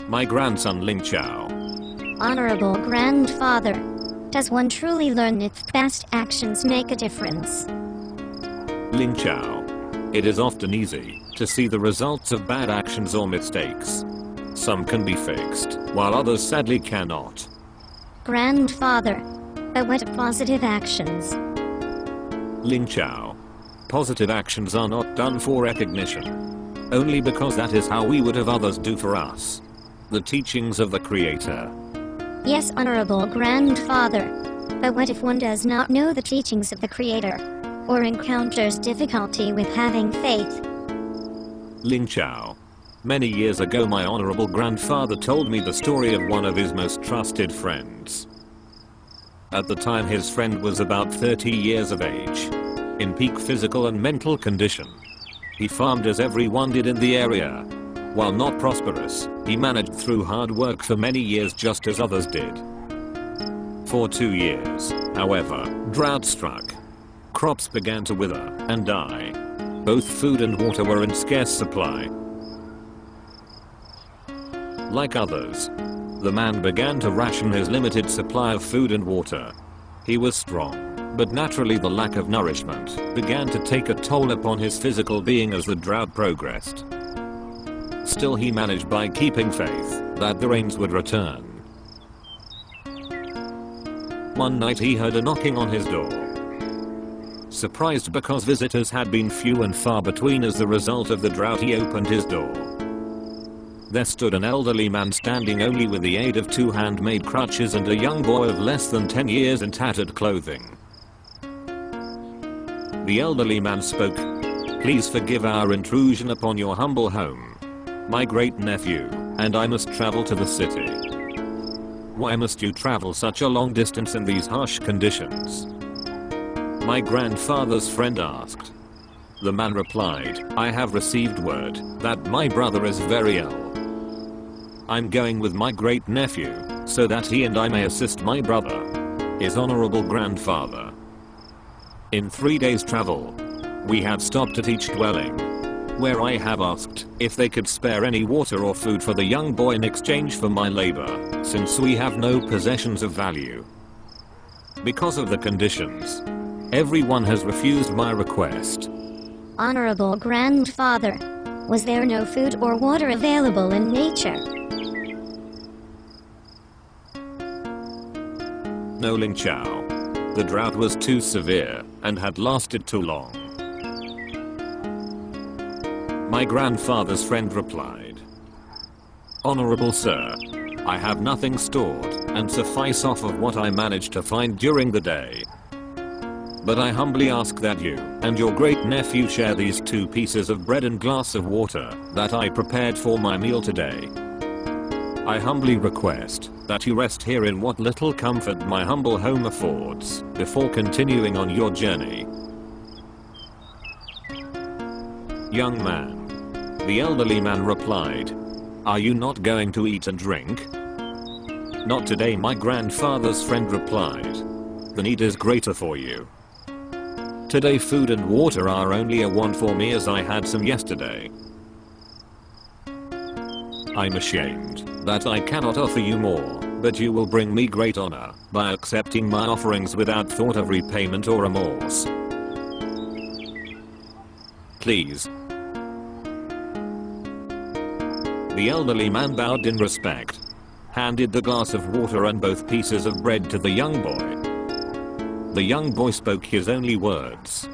My grandson Ling Chao. Honorable grandfather, does one truly learn if past actions make a difference? Ling Chao. It is often easy to see the results of bad actions or mistakes. Some can be fixed, while others sadly cannot. Grandfather, but what positive actions? Ling Chao. Positive actions are not done for recognition. Only because that is how we would have others do for us. The teachings of the Creator. Yes, honorable grandfather. But what if one does not know the teachings of the Creator, or encounters difficulty with having faith? Ling Chao. Many years ago my honorable grandfather told me the story of one of his most trusted friends. At the time his friend was about 30 years of age, in peak physical and mental condition. He farmed as everyone did in the area. While not prosperous, he managed through hard work for many years just as others did. For 2 years, however, drought struck. Crops began to wither and die. Both food and water were in scarce supply. Like others, the man began to ration his limited supply of food and water. He was strong, but naturally the lack of nourishment began to take a toll upon his physical being as the drought progressed. Still he managed by keeping faith that the rains would return. One night he heard a knocking on his door. Surprised because visitors had been few and far between as the result of the drought, he opened his door. There stood an elderly man standing only with the aid of 2 handmade crutches and a young boy of less than 10 years in tattered clothing. The elderly man spoke. "Please forgive our intrusion upon your humble home. My great nephew and I must travel to the city." "Why must you travel such a long distance in these harsh conditions?" my grandfather's friend asked. The man replied, "I have received word that my brother is very ill. I'm going with my great nephew so that he and I may assist my brother, his honorable grandfather. In 3 days' travel, we have stopped at each dwelling, where I have asked if they could spare any water or food for the young boy in exchange for my labor, since we have no possessions of value. Because of the conditions, everyone has refused my request." Honorable grandfather, was there no food or water available in nature? No, Ling Chao. The drought was too severe and had lasted too long. My grandfather's friend replied, "Honorable sir, I have nothing stored and suffice off of what I managed to find during the day. But I humbly ask that you and your great nephew share these 2 pieces of bread and glass of water that I prepared for my meal today. I humbly request that you rest here in what little comfort my humble home affords before continuing on your journey." "Young man," the elderly man replied, "are you not going to eat and drink?" "Not today," my grandfather's friend replied. "The need is greater for you. Today food and water are only a want for me as I had some yesterday. I'm ashamed that I cannot offer you more, but you will bring me great honor by accepting my offerings without thought of repayment or remorse. Please." The elderly man bowed in respect, handed the glass of water and both pieces of bread to the young boy. The young boy spoke his only words,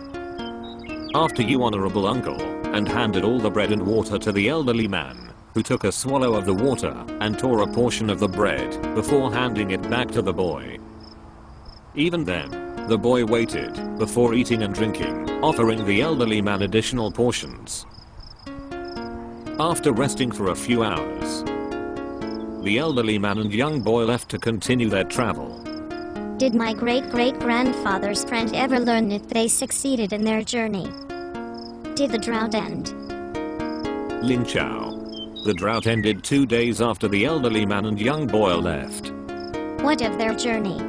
"After you, honorable uncle," and handed all the bread and water to the elderly man, who took a swallow of the water and tore a portion of the bread before handing it back to the boy. Even then, the boy waited before eating and drinking, offering the elderly man additional portions. After resting for a few hours, the elderly man and young boy left to continue their travel. Did my great-great-grandfather's friend ever learn if they succeeded in their journey? Did the drought end? Ling Chao. The drought ended 2 days after the elderly man and young boy left. What of their journey?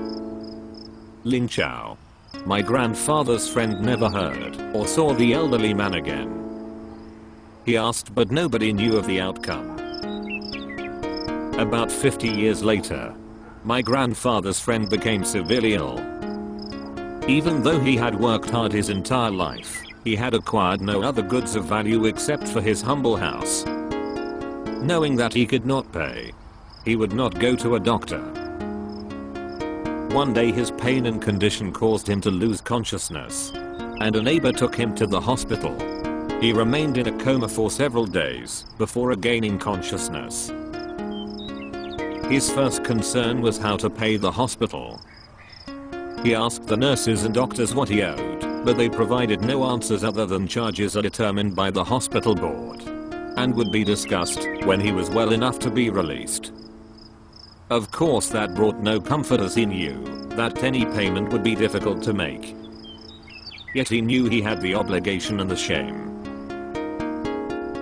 Ling Chao. My grandfather's friend never heard or saw the elderly man again. He asked, but nobody knew of the outcome. About 50 years later, my grandfather's friend became severely ill. Even though he had worked hard his entire life, he had acquired no other goods of value except for his humble house. Knowing that he could not pay, he would not go to a doctor. One day his pain and condition caused him to lose consciousness, and a neighbor took him to the hospital. He remained in a coma for several days before regaining consciousness. His first concern was how to pay the hospital. He asked the nurses and doctors what he owed, but they provided no answers other than charges are determined by the hospital board and would be discussed when he was well enough to be released. Of course, that brought no comfort, as he knew that any payment would be difficult to make. Yet he knew he had the obligation and the shame.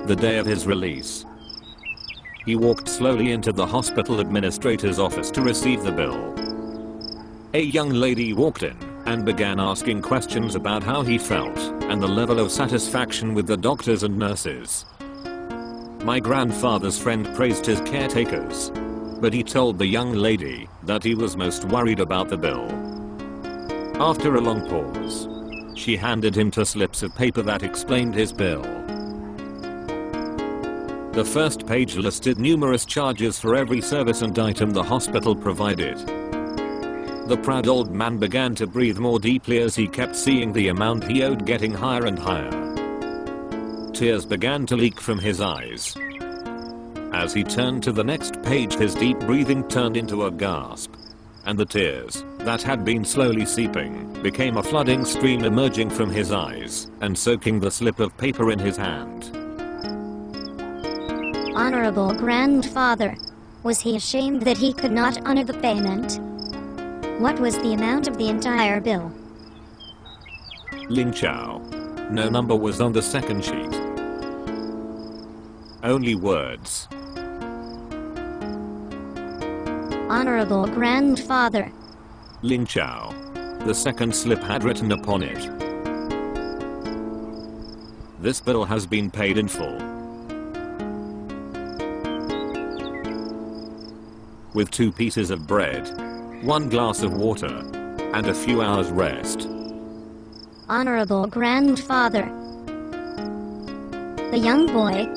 The day of his release, he walked slowly into the hospital administrator's office to receive the bill. A young lady walked in and began asking questions about how he felt and the level of satisfaction with the doctors and nurses. My grandfather's friend praised his caretakers, but he told the young lady that he was most worried about the bill. After a long pause, she handed him two slips of paper that explained his bill. The first page listed numerous charges for every service and item the hospital provided. The proud old man began to breathe more deeply as he kept seeing the amount he owed getting higher and higher. Tears began to leak from his eyes. As he turned to the next page, his deep breathing turned into a gasp, and the tears that had been slowly seeping became a flooding stream emerging from his eyes and soaking the slip of paper in his hand. Honorable grandfather, was he ashamed that he could not honor the payment? What was the amount of the entire bill? Ling Chao. No number was on the second sheet. Only words. Honorable grandfather. Ling Chao. The second slip had written upon it, "This bill has been paid in full." With 2 pieces of bread, 1 glass of water, and a few hours rest. Honorable grandfather. The young boy.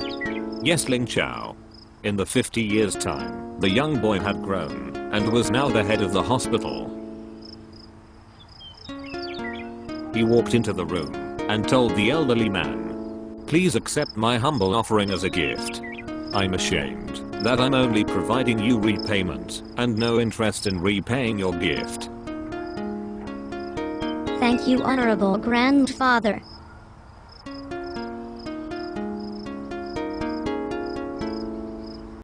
Yes, Ling Chao. In the 50 years' time, the young boy had grown and was now the head of the hospital. He walked into the room and told the elderly man, "Please accept my humble offering as a gift. I'm ashamed that I'm only providing you repayment and no interest in repaying your gift." Thank you, honorable grandfather.